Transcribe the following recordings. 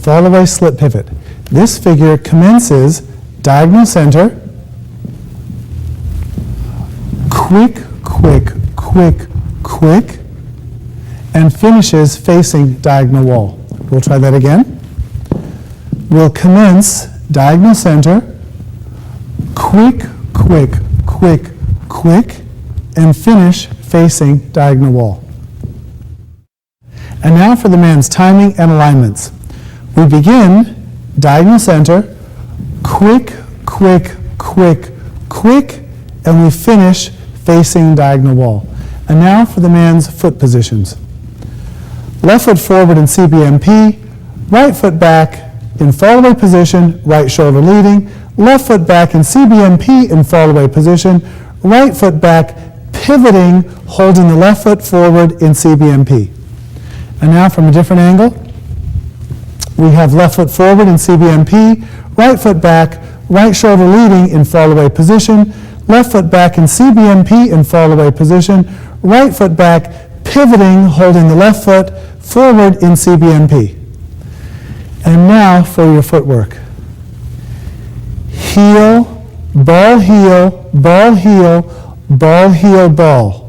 Fallaway slip pivot. This figure commences diagonal center, quick, quick, quick, quick, and finishes facing diagonal wall. We'll try that again. We'll commence diagonal center, quick, quick, quick, quick, and finish facing diagonal wall. And now for the man's timing and alignments. We begin diagonal center, quick, quick, quick, quick, and we finish facing diagonal wall. And now for the man's foot positions. Left foot forward in CBMP, right foot back in fallaway position, right shoulder leading, left foot back in CBMP in fallaway position, right foot back pivoting, holding the left foot forward in CBMP. And now from a different angle, we have left foot forward in CBMP, right foot back, right shoulder leading in fallaway position, left foot back in CBMP in fallaway position, right foot back pivoting, holding the left foot forward in CBMP. And now for your footwork. Heel, ball, heel, ball, heel, ball, heel, ball.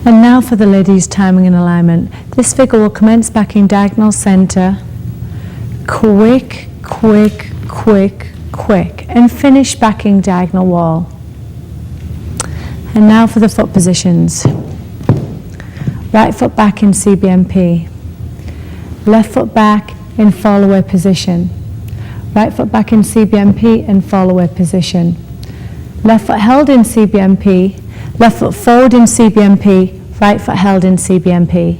And now for the ladies' timing and alignment. This figure will commence backing diagonal center, quick, quick, quick, quick, and finish backing diagonal wall. And now for the foot positions. Right foot back in CBMP. Left foot back in fallaway position. Right foot back in CBMP in fallaway position. Left foot held in CBMP. Left foot forward in CBMP. Right foot held in CBMP.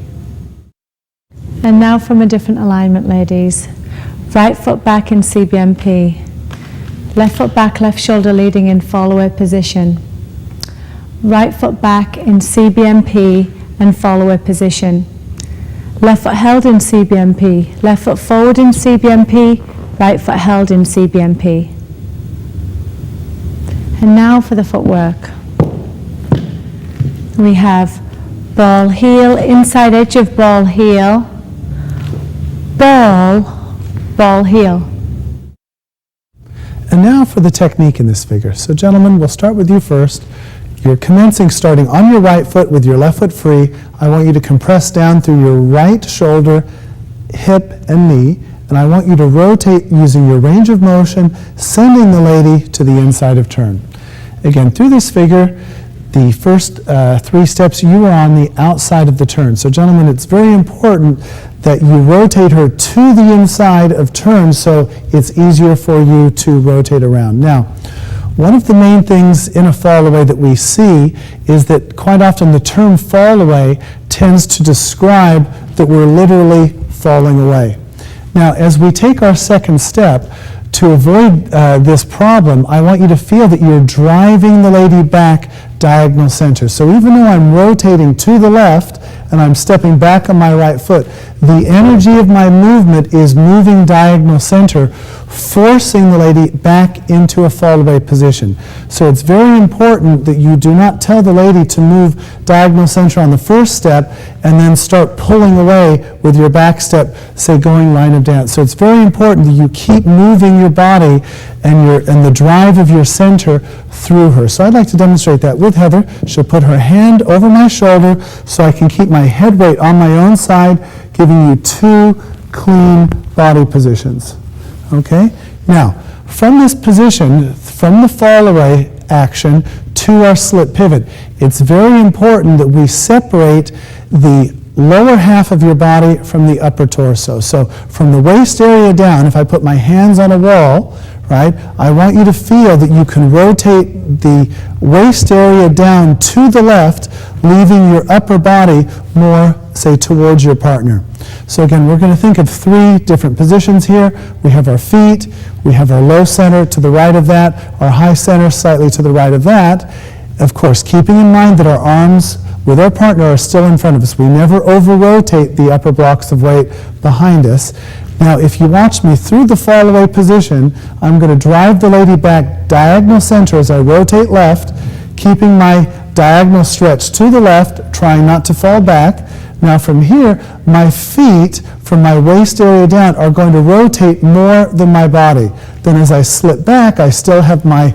And now from a different alignment, ladies. Right foot back in CBMP. Left foot back, left shoulder leading in fallaway position. Right foot back in CBMP and fallaway position. Left foot held in CBMP. Left foot forward in CBMP. Right foot held in CBMP. And now for the footwork. We have ball, heel, inside edge of ball, heel, ball, ball, heel. And now for the technique in this figure. So gentlemen, we'll start with you first. You're commencing starting on your right foot with your left foot free. I want you to compress down through your right shoulder, hip, and knee. And I want you to rotate using your range of motion, sending the lady to the inside of turn. Again, through this figure, the first 3 steps, you are on the outside of the turn. So gentlemen, it's very important that you rotate her to the inside of turn so it's easier for you to rotate around. Now, one of the main things in a fall-away that we see is that quite often the term fall-away tends to describe that we're literally falling away. Now, as we take our second step, to avoid this problem, I want you to feel that you're driving the lady back diagonal center. So even though I'm rotating to the left and I'm stepping back on my right foot, the energy of my movement is moving diagonal center, forcing the lady back into a fall-away position. So it's very important that you do not tell the lady to move diagonal center on the first step and then start pulling away with your back step, say going line of dance. So it's very important that you keep moving your body and the drive of your center through her. So I'd like to demonstrate that with Heather. She'll put her hand over my shoulder so I can keep my head weight on my own side, giving you 2 clean body positions. Okay? Now, from this position, from the fall away action to our slip pivot, it's very important that we separate the lower half of your body from the upper torso. So from the waist area down, if I put my hands on a wall, right, I want you to feel that you can rotate the waist area down to the left, leaving your upper body more, say, towards your partner. So again, we're going to think of 3 different positions here. We have our feet, we have our low center to the right of that, our high center slightly to the right of that. Of course, keeping in mind that our arms with our partner are still in front of us. We never over-rotate the upper blocks of weight behind us. Now, if you watch me through the fall-away position, I'm going to drive the lady back diagonal center as I rotate left, keeping my diagonal stretch to the left, trying not to fall back. Now from here, my feet from my waist area down are going to rotate more than my body. Then as I slip back, I still have my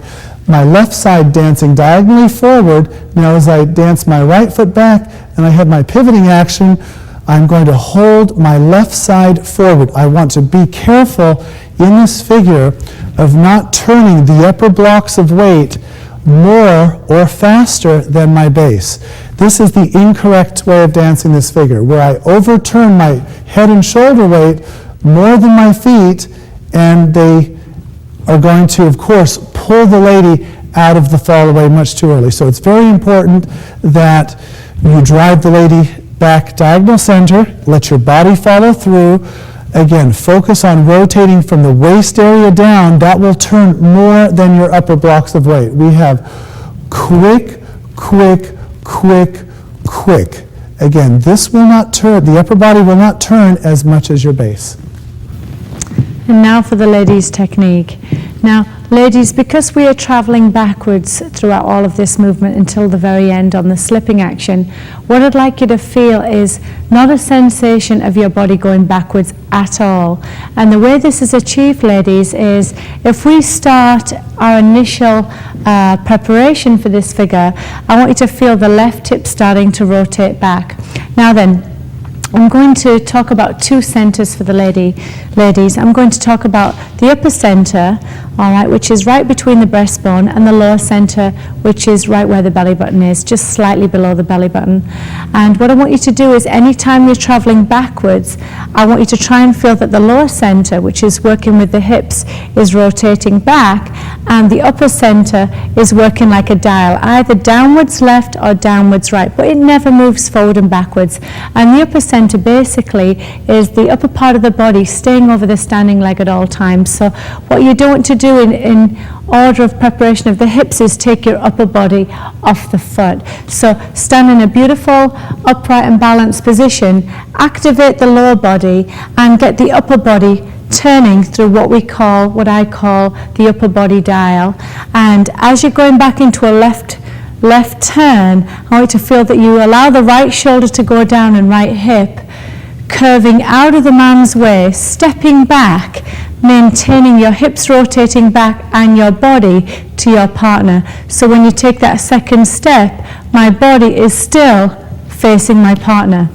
left side dancing diagonally forward. Now as I dance my right foot back and I have my pivoting action, I'm going to hold my left side forward. I want to be careful in this figure of not turning the upper blocks of weight more or faster than my base. This is the incorrect way of dancing this figure, where I overturn my head and shoulder weight more than my feet, and they are going to, of course, pull the lady out of the fall away much too early. So it's very important that you drive the lady back diagonal center, let your body follow through. Again, focus on rotating from the waist area down. That will turn more than your upper blocks of weight. We have quick, quick, quick, quick. Again, this will not turn, the upper body will not turn as much as your base. And now for the ladies' technique. Now, ladies, because we are traveling backwards throughout all of this movement until the very end on the slipping action, what I'd like you to feel is not a sensation of your body going backwards at all. And the way this is achieved, ladies, is if we start our initial preparation for this figure, I want you to feel the left hip starting to rotate back. Now then, I'm going to talk about two centers for the ladies. I'm going to talk about the upper center, all right, which is right between the breastbone, and the lower center, which is right where the belly button is, just slightly below the belly button. And what I want you to do is anytime you're traveling backwards, I want you to try and feel that the lower center, which is working with the hips, is rotating back, and the upper center is working like a dial, either downwards left or downwards right, but it never moves forward and backwards. And the upper center basically is the upper part of the body staying over the standing leg at all times. So what you don't want to do in order of preparation of the hips is take your upper body off the foot. So stand in a beautiful upright and balanced position, activate the lower body and get the upper body turning through what I call the upper body dial. And as you're going back into a left turn, I want you to feel that you allow the right shoulder to go down and right hip, curving out of the man's waist, stepping back, maintaining your hips rotating back and your body to your partner. So when you take that second step, my body is still facing my partner.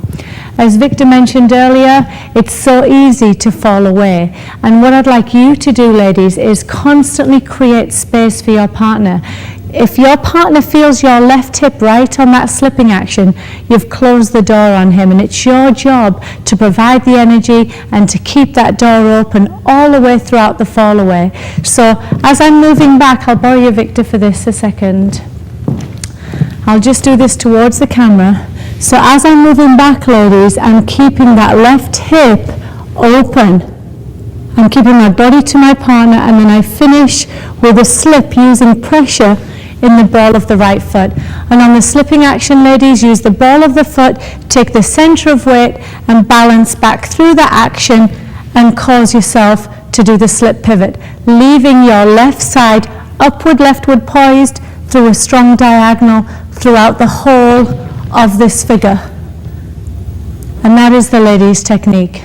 As Victor mentioned earlier, it's so easy to fall away. And what I'd like you to do, ladies, is constantly create space for your partner. If your partner feels your left hip right on that slipping action, you've closed the door on him, and it's your job to provide the energy and to keep that door open all the way throughout the fall away. So as I'm moving back, I'll borrow you, Victor, for this a second. I'll just do this towards the camera. So as I'm moving back, ladies, I'm keeping that left hip open. I'm keeping my body to my partner, and then I finish with a slip using pressure in the ball of the right foot. And on the slipping action, ladies, use the ball of the foot, take the center of weight and balance back through that action and cause yourself to do the slip pivot, leaving your left side upward, leftward poised through a strong diagonal throughout the whole of this figure. And that is the ladies' technique.